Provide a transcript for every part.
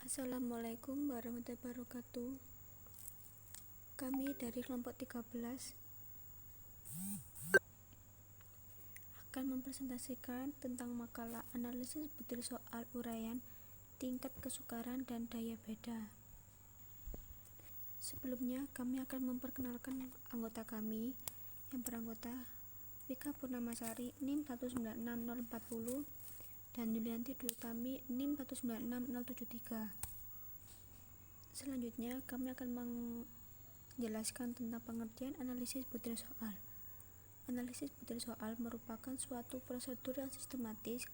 Assalamualaikum warahmatullahi wabarakatuh. Kami dari kelompok 13 akan mempresentasikan tentang makalah analisis butir soal uraian tingkat kesukaran dan daya beda. Sebelumnya, kami akan memperkenalkan anggota kami yang beranggota Vika Purnamasari NIM 1960040 dan Yulianti Dwi Utami NIM 1966073. Selanjutnya, kami akan menjelaskan tentang pengertian analisis butir soal. Analisis butir soal merupakan suatu prosedur yang sistematis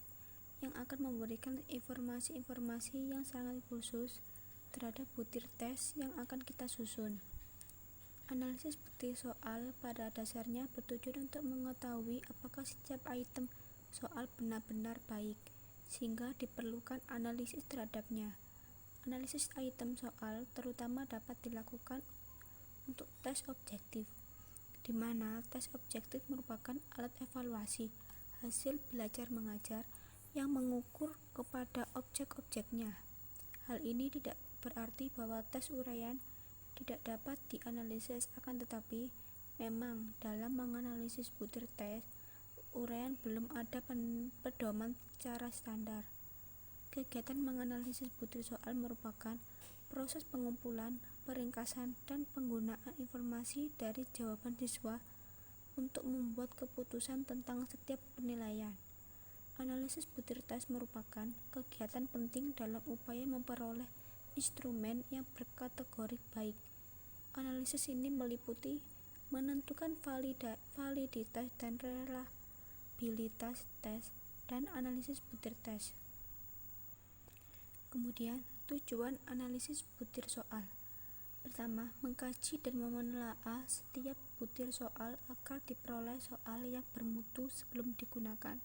yang akan memberikan informasi-informasi yang sangat khusus terhadap butir tes yang akan kita susun. Analisis butir soal pada dasarnya bertujuan untuk mengetahui apakah setiap item soal benar-benar baik, sehingga diperlukan analisis terhadapnya. Analisis item soal terutama dapat dilakukan untuk tes objektif, di mana tes objektif merupakan alat evaluasi hasil belajar mengajar yang mengukur kepada objek-objeknya. Hal ini tidak berarti bahwa tes uraian tidak dapat dianalisis, akan tetapi memang dalam menganalisis butir tes uraian belum ada pedoman cara standar. Kegiatan menganalisis butir soal merupakan proses pengumpulan, peringkasan, dan penggunaan informasi dari jawaban siswa untuk membuat keputusan tentang setiap penilaian. Analisis butir tes merupakan kegiatan penting dalam upaya memperoleh instrumen yang berkategori baik. Analisis ini meliputi menentukan validitas dan relabilitas tes dan analisis butir tes. Kemudian, tujuan analisis butir soal. Pertama, mengkaji dan menelaah setiap butir soal agar diperoleh soal yang bermutu sebelum digunakan.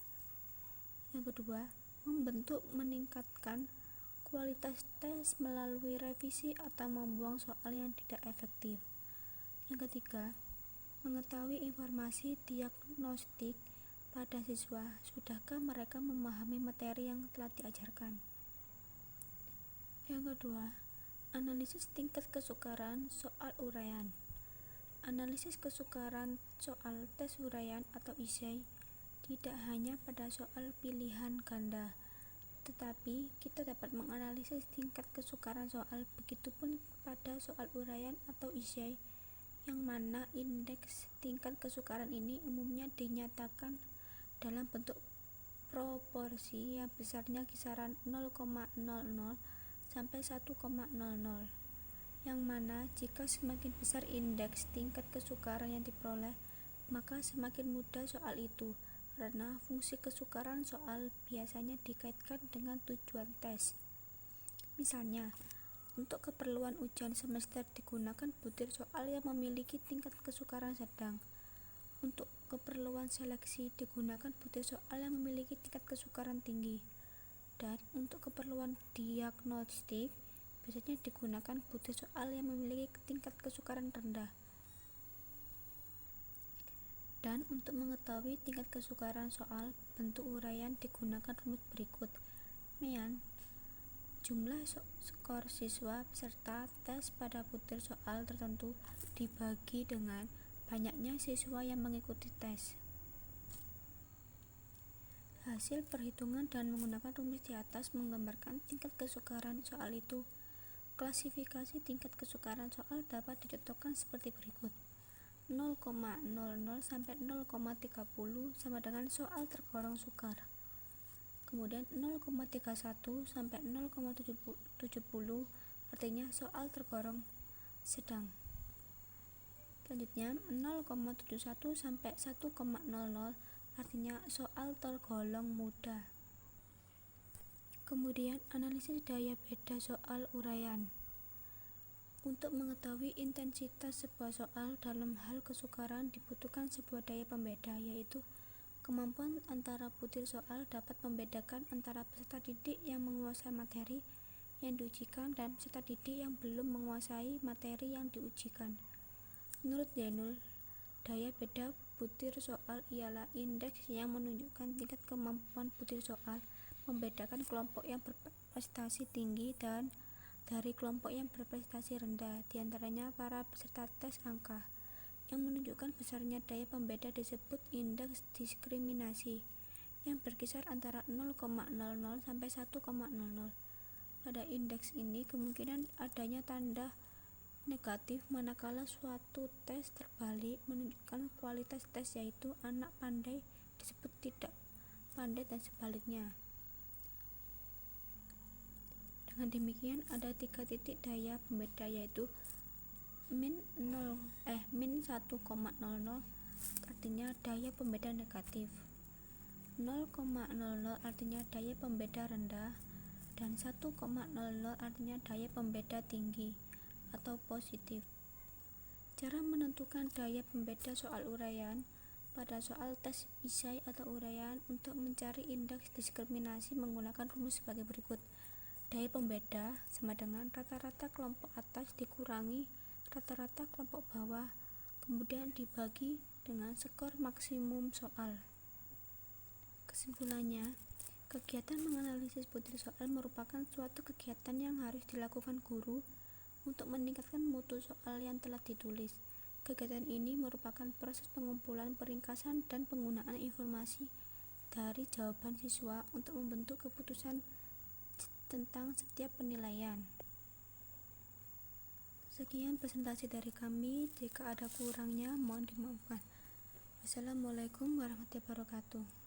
Yang kedua, meningkatkan kualitas tes melalui revisi atau membuang soal yang tidak efektif. Yang ketiga, mengetahui informasi diagnostik pada siswa, sudahkah mereka memahami materi yang telah diajarkan. Yang kedua, analisis tingkat kesukaran soal uraian. Analisis kesukaran soal tes uraian atau ISEI tidak hanya pada soal pilihan ganda, tetapi kita dapat menganalisis tingkat kesukaran soal begitupun pada soal uraian atau ISEI, yang mana indeks tingkat kesukaran ini umumnya dinyatakan dalam bentuk proporsi yang besarnya kisaran 0,00 sampai 1,00, yang mana jika semakin besar indeks tingkat kesukaran yang diperoleh, maka semakin mudah soal itu, karena fungsi kesukaran soal biasanya dikaitkan dengan tujuan tes. Misalnya, untuk keperluan ujian semester digunakan butir soal yang memiliki tingkat kesukaran sedang. Untuk keperluan seleksi digunakan butir soal yang memiliki tingkat kesukaran tinggi. Dan untuk keperluan diagnostik biasanya digunakan butir soal yang memiliki tingkat kesukaran rendah. Dan untuk mengetahui tingkat kesukaran soal, bentuk uraian digunakan rumus berikut. Jumlah skor siswa peserta tes pada butir soal tertentu dibagi dengan banyaknya siswa yang mengikuti tes. Hasil perhitungan dan menggunakan rumus di atas menggambarkan tingkat kesukaran soal itu. Klasifikasi tingkat kesukaran soal dapat dicontohkan seperti berikut. 0,00 sampai 0,30 sama dengan soal tergolong sukar. Kemudian 0,31 sampai 0,70 artinya soal tergolong sedang. Selanjutnya 0,71 sampai 1,00 artinya soal tergolong mudah. Kemudian analisis daya beda soal uraian. Untuk mengetahui intensitas sebuah soal dalam hal kesukaran dibutuhkan sebuah daya pembeda, yaitu kemampuan antara butir soal dapat membedakan antara peserta didik yang menguasai materi yang diujikan dan peserta didik yang belum menguasai materi yang diujikan. Menurut Zainul, daya beda butir soal ialah indeks yang menunjukkan tingkat kemampuan butir soal membedakan kelompok yang berprestasi tinggi dan dari kelompok yang berprestasi rendah, diantaranya para peserta tes angka, yang menunjukkan besarnya daya pembeda disebut indeks diskriminasi, yang berkisar antara 0,00 sampai 1,00. Pada indeks ini kemungkinan adanya tanda negatif manakala suatu tes terbalik menunjukkan kualitas tes, yaitu anak pandai disebut tidak pandai dan sebaliknya. Dengan demikian ada 3 titik daya pembeda, yaitu min 1,00 artinya daya pembeda negatif, 0,00 artinya daya pembeda rendah, dan 1,00 artinya daya pembeda tinggi atau positif. Cara menentukan daya pembeda soal uraian. Pada soal tes isai atau uraian, untuk mencari indeks diskriminasi menggunakan rumus sebagai berikut. Daya pembeda sama dengan rata-rata kelompok atas dikurangi rata-rata kelompok bawah, kemudian dibagi dengan skor maksimum soal. Kesimpulannya, kegiatan menganalisis butir soal merupakan suatu kegiatan yang harus dilakukan guru untuk meningkatkan mutu soal yang telah ditulis. Kegiatan ini merupakan proses pengumpulan, peringkasan, dan penggunaan informasi dari jawaban siswa untuk membentuk keputusan tentang setiap penilaian. Sekian presentasi dari kami, jika ada kurangnya mohon dimaafkan. Wassalamualaikum warahmatullahi wabarakatuh.